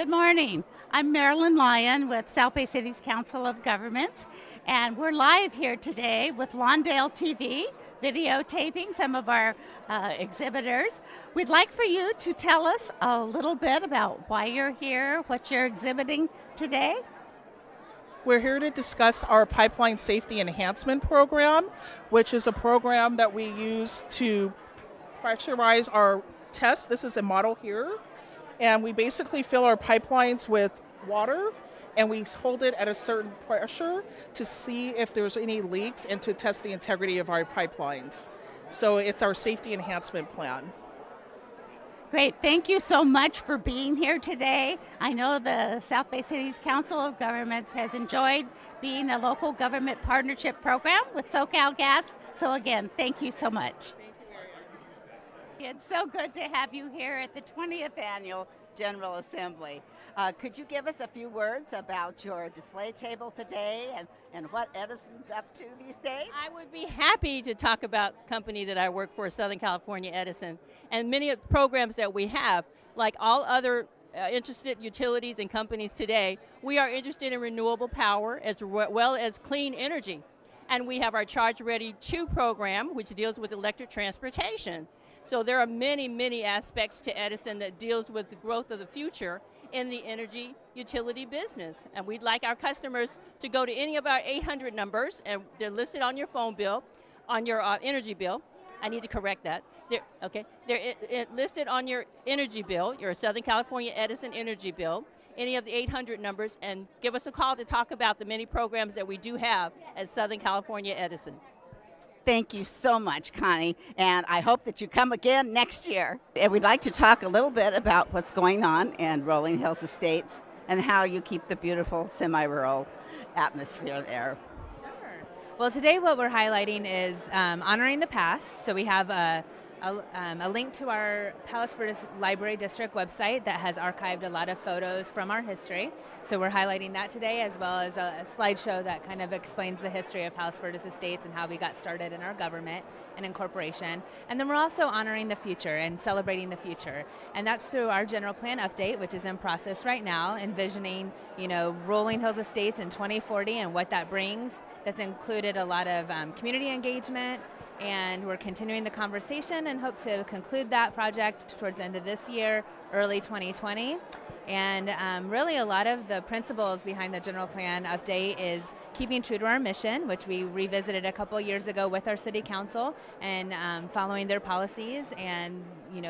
Good morning. I'm Marilyn Lyon with South Bay City's Council of Governments, and we're live here today with Lawndale TV, videotaping some of our exhibitors. We'd like for you to tell us a little bit about why you're here, what you're exhibiting today. We're here to discuss our Pipeline Safety Enhancement Program, which is a program that we use to pressurize our tests. This is a model here. And we basically fill our pipelines with water and we hold it at a certain pressure to see if there's any leaks and to test the integrity of our pipelines. So it's our safety enhancement plan. Great. Thank you so much for being here today. I know the South Bay City's Council of Governments has enjoyed being a local government partnership program with SoCalGas. So again, thank you so much. It's so good to have you here at the 20th Annual General Assembly. Could you give us a few words about your display table today and what Edison's up to these days? I would be happy to talk about the company that I work for, Southern California Edison, and many of the programs that we have. Like all other interested utilities and companies today, we are interested in renewable power as well as clean energy. And we have our Charge Ready 2 program, which deals with electric transportation. So there are many, many aspects to Edison that deals with the growth of the future in the energy utility business. And we'd like our customers to go to any of our 800 numbers, and they're listed on your phone bill, on your energy bill. I need to correct that. They're listed on your energy bill, your Southern California Edison energy bill, any of the 800 numbers, and give us a call to talk about the many programs that we do have at Southern California Edison. Thank you so much, Connie, and I hope that you come again next year. And we'd like to talk a little bit about what's going on in Rolling Hills Estates and how you keep the beautiful semi-rural atmosphere there. Sure. Well, today what we're highlighting is honoring the past. So we have a link to our Palos Verdes Library District website that has archived a lot of photos from our history. So we're highlighting that today, as well as a slideshow that kind of explains the history of Palos Verdes Estates and how we got started in our government and incorporation. And then we're also honoring the future and celebrating the future. And that's through our general plan update, which is in process right now, envisioning, Rolling Hills Estates in 2040 and what that brings. That's included a lot of community engagement, and we're continuing the conversation and hope to conclude that project towards the end of this year, early 2020. And really a lot of the principles behind the general plan update is keeping true to our mission, which we revisited a couple years ago with our city council, and following their policies and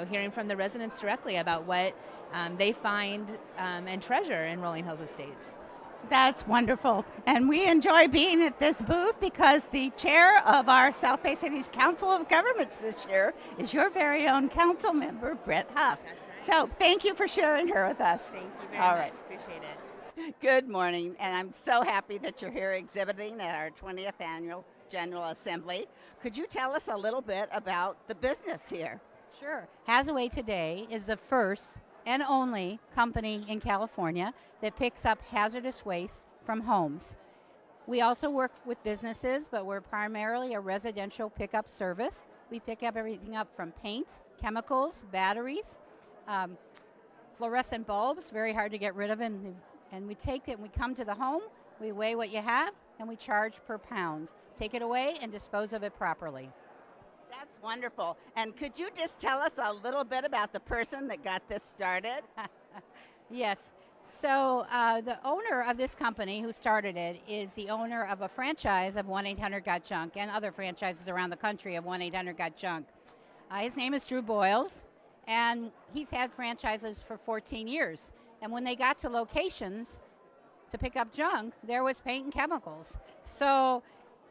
hearing from the residents directly about what they find and treasure in Rolling Hills Estates. That's wonderful. And we enjoy being at this booth because the chair of our South Bay City's Council of Governments this year is your very own council member, Brett Huff. That's right. So thank you for sharing her with us. Thank you very All much. right. Appreciate it. Good morning, and I'm so happy that you're here exhibiting at our 20th Annual General Assembly. Could you tell us a little bit about the business here? Sure. Hazaway today is the first and only company in California that picks up hazardous waste from homes. We also work with businesses, but we're primarily a residential pickup service. We pick up everything up from paint, chemicals, batteries, fluorescent bulbs, very hard to get rid of, and we take it and we come to the home, we weigh what you have, and we charge per pound. Take it away and dispose of it properly. That's wonderful. And could you just tell us a little bit about the person that got this started? Yes. So the owner of this company who started it is the owner of a franchise of 1-800-GOT-JUNK and other franchises around the country of 1-800-GOT-JUNK. His name is Drew Boyles, and he's had franchises for 14 years. And when they got to locations to pick up junk, there was paint and chemicals. So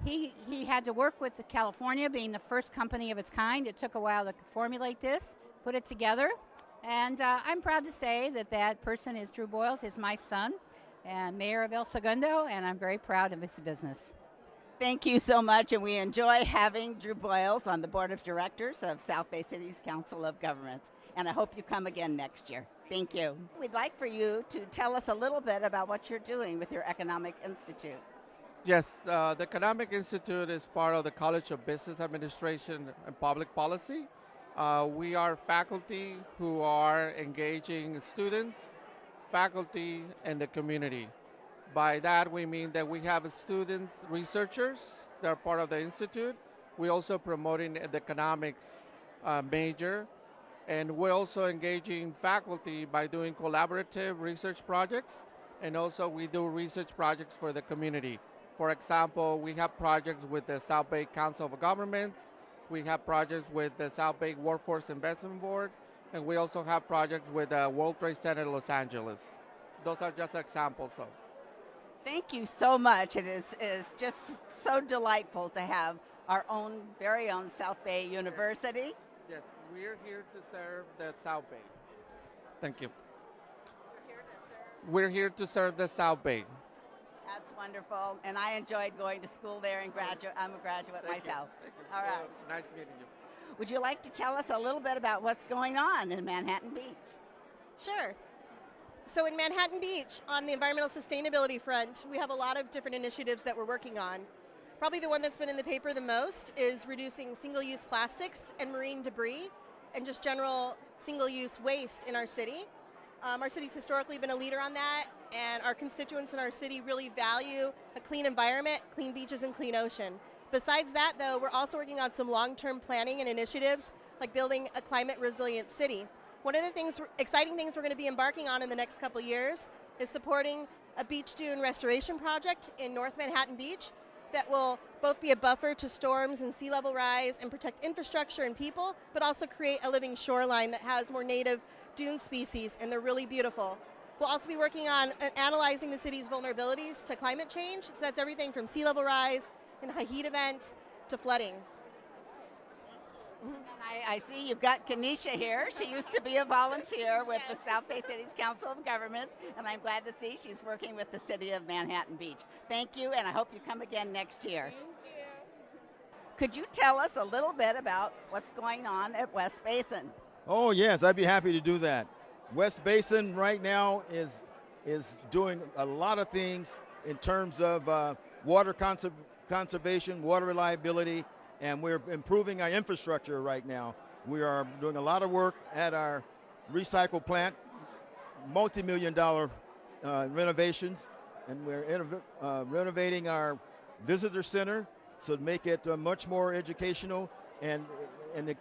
he had to work with California, being the first company of its kind. It took a while to formulate this, put it together. And I'm proud to say that that person is Drew Boyles, is my son, and mayor of El Segundo, and I'm very proud of his business. Thank you so much, and we enjoy having Drew Boyles on the board of directors of South Bay City's Council of Governments. And I hope you come again next year. Thank you. We'd like for you to tell us a little bit about what you're doing with your Economic Institute. Yes, the Economic Institute is part of the College of Business Administration and Public Policy. We are faculty who are engaging students faculty, and the community. By that, we mean that we have students, researchers that are part of the institute. We're also promoting the economics major, and we're also engaging faculty by doing collaborative research projects, and also we do research projects for the community. For example, we have projects with the South Bay Council of Governments, we have projects with the South Bay Workforce Investment Board, and we also have projects with the World Trade Center Los Angeles. Those are just examples of. Thank you so much. It is just so delightful to have our own, very own South Bay University. Yes, we're here to serve the South Bay. Thank you. We're here to serve the South Bay. That's wonderful, and I enjoyed going to school there and graduate. I'm a graduate myself. Thank you. All right. Nice meeting you. Would you like to tell us a little bit about what's going on in Manhattan Beach? Sure. So in Manhattan Beach, on the environmental sustainability front, we have a lot of different initiatives that we're working on. Probably the one that's been in the paper the most is reducing single-use plastics and marine debris and just general single-use waste in our city. Our city's historically been a leader on that, and our constituents in our city really value a clean environment, clean beaches, and clean ocean. Besides that, though, we're also working on some long-term planning and initiatives like building a climate-resilient city. One of the exciting things we're going to be embarking on in the next couple years is supporting a beach dune restoration project in North Manhattan Beach that will both be a buffer to storms and sea level rise and protect infrastructure and people, but also create a living shoreline that has more native dune species, and they're really beautiful. We'll also be working on analyzing the city's vulnerabilities to climate change, so that's everything from sea level rise and high heat events to flooding. And I see you've got Kenesha here. She used to be a volunteer with the South Bay Cities Council of Governments, and I'm glad to see she's working with the city of Manhattan Beach. Thank you, and I hope you come again next year. Thank you. Could you tell us a little bit about what's going on at West Basin? Oh yes, I'd be happy to do that. West Basin right now is doing a lot of things in terms of water conservation, water reliability, and we're improving our infrastructure right now. We are doing a lot of work at our recycle plant, multi-million-dollar renovations, and we're renovating our visitor center to make it much more educational and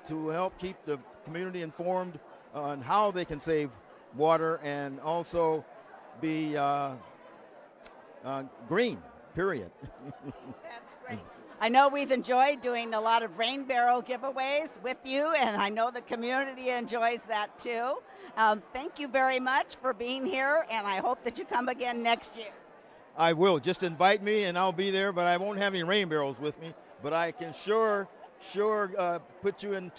to help keep the community informed on how they can save water and also be green, period. That's great. I know we've enjoyed doing a lot of rain barrel giveaways with you, and I know the community enjoys that too. Thank you very much for being here, and I hope that you come again next year. I will. Just invite me and I'll be there, but I won't have any rain barrels with me. But I can sure put you in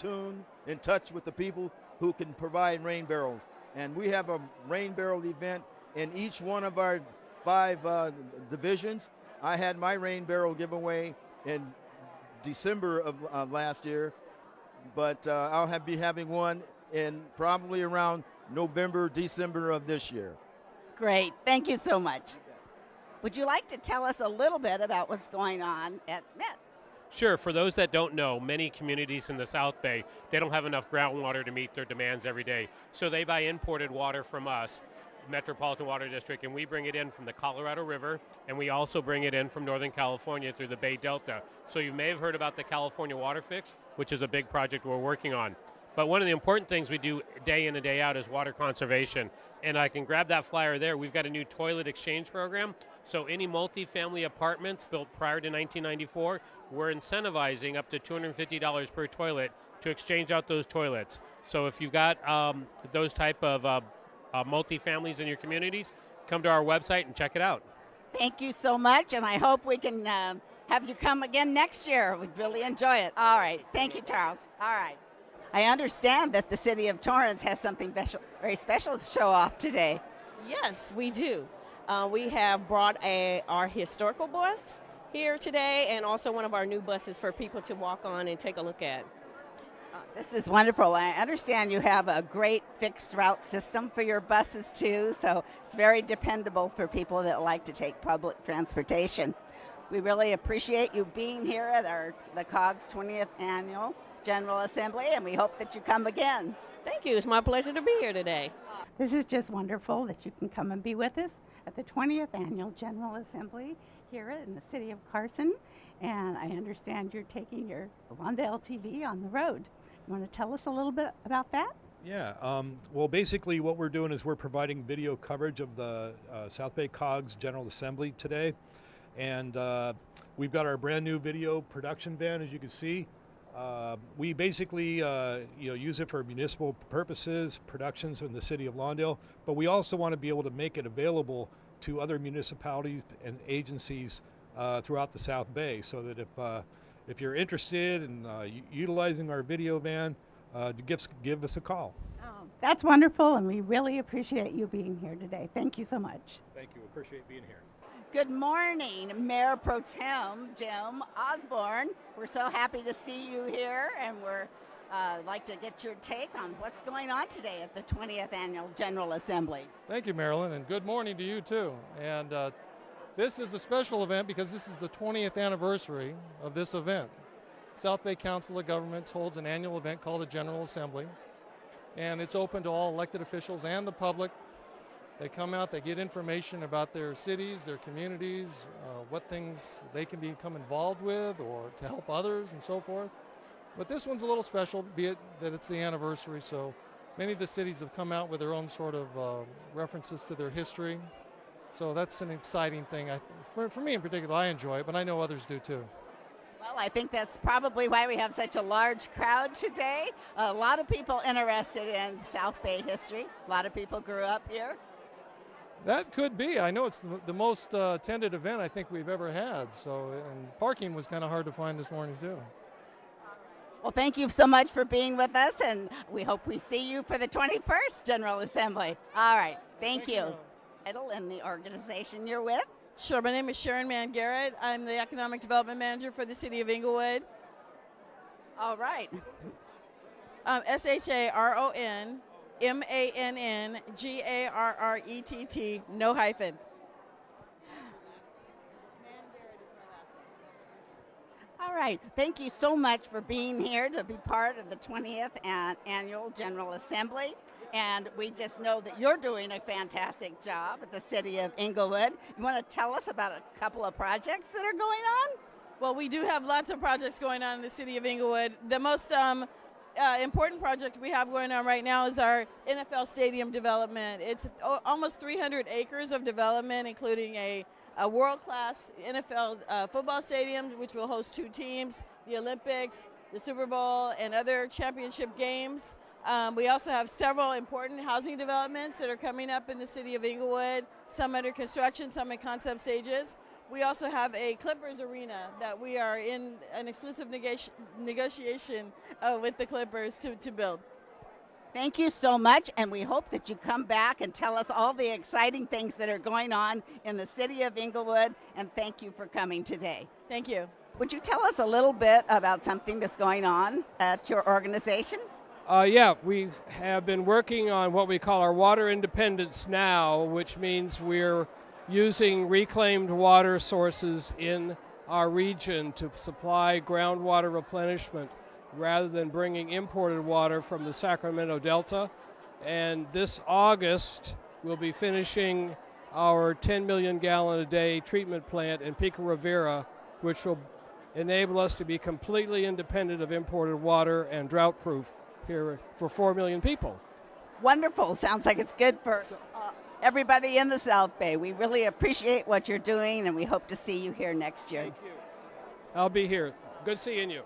touch with the people who can provide rain barrels. And we have a rain barrel event in each one of our 5 divisions. I had my rain barrel giveaway in December of last year, but I'll be having one in probably around November, December of this year. Great. Thank you so much. Would you like to tell us a little bit about what's going on at Met? Sure. For those that don't know, many communities in the South Bay, they don't have enough groundwater to meet their demands every day. So they buy imported water from us, Metropolitan Water District, and we bring it in from the Colorado River, and we also bring it in from Northern California through the Bay Delta. So you may have heard about the California Water Fix, which is a big project we're working on. But one of the important things we do day in and day out is water conservation. And I can grab that flyer there. We've got a new toilet exchange program. So any multifamily apartments built prior to 1994, we're incentivizing up to $250 per toilet to exchange out those toilets. So if you've got those type of multifamilies in your communities, come to our website and check it out. Thank you so much, and I hope we can have you come again next year. We'd really enjoy it. All right. Thank you, Charles. All right. I understand that the city of Torrance has something very special to show off today. Yes, we do. We have brought our historical bus here today, and also one of our new buses for people to walk on and take a look at. This is wonderful. I understand you have a great fixed route system for your buses too, so it's very dependable for people that like to take public transportation. We really appreciate you being here at the COG's 20th Annual General Assembly, and we hope that you come again. Thank you. It's my pleasure to be here today. This is just wonderful that you can come and be with us at the 20th Annual General Assembly here in the city of Carson. And I understand you're taking your Lawndale TV on the road. You want to tell us a little bit about that? Yeah, well, basically what we're doing is we're providing video coverage of the South Bay COGS General Assembly today. And we've got our brand new video production van, as you can see. We basically use it for municipal purposes, productions in the city of Lawndale, but we also want to be able to make it available to other municipalities and agencies throughout the South Bay, so that if you're interested in utilizing our video van, give us a call. Oh, that's wonderful, and we really appreciate you being here today. Thank you so much. Thank you. Appreciate being here. Good morning, Mayor Pro Tem Jim Osborne. We're so happy to see you here, and we're like to get your take on what's going on today at the 20th Annual General Assembly. Thank you, Marilyn, and good morning to you too. And this is a special event because this is the 20th anniversary of this event. South Bay Council of Governments holds an annual event called the General Assembly, and it's open to all elected officials and the public. They come out, they get information about their cities, their communities, what things they can become involved with or to help others and so forth. But this one's a little special, be it that it's the anniversary, so many of the cities have come out with their own sort of references to their history. So that's an exciting thing. For me in particular, I enjoy it, but I know others do too. Well, I think that's probably why we have such a large crowd today. A lot of people interested in South Bay history. A lot of people grew up here. That could be. I know it's the most attended event I think we've ever had. So, and parking was kind of hard to find this morning too. Well, thank you so much for being with us, and we hope we see you for the 21st General Assembly. All right, thank you. Title and the organization you're with? Sure, my name is Sharon Mann Garrett. I'm the Economic Development Manager for the City of Inglewood. All right. SHARONMANNGARRETT, no hyphen. All right, thank you so much for being here to be part of the 20th Annual General Assembly. And we just know that you're doing a fantastic job at the City of Inglewood. You want to tell us about a couple of projects that are going on? Well, we do have lots of projects going on in the City of Inglewood. The most important project we have going on right now is our NFL stadium development. It's almost 300 acres of development, including a world-class NFL football stadium, which will host 2 teams, the Olympics, the Super Bowl, and other championship games. We also have several important housing developments that are coming up in the City of Inglewood, some under construction, some in concept stages. We also have a Clippers arena that we are in an exclusive negotiation with the Clippers to build. Thank you so much, and we hope that you come back and tell us all the exciting things that are going on in the City of Inglewood, and thank you for coming today. Thank you. Would you tell us a little bit about something that's going on at your organization? Yeah, we have been working on what we call our water independence now, which means we're using reclaimed water sources in our region to supply groundwater replenishment rather than bringing imported water from the Sacramento Delta. And this August, we'll be finishing our 10 million gallon a day treatment plant in Pico Rivera, which will enable us to be completely independent of imported water and drought proof here for 4 million people. Wonderful. Sounds like it's good for everybody in the South Bay. We really appreciate what you're doing, and we hope to see you here next year. Thank you. I'll be here. Good seeing you.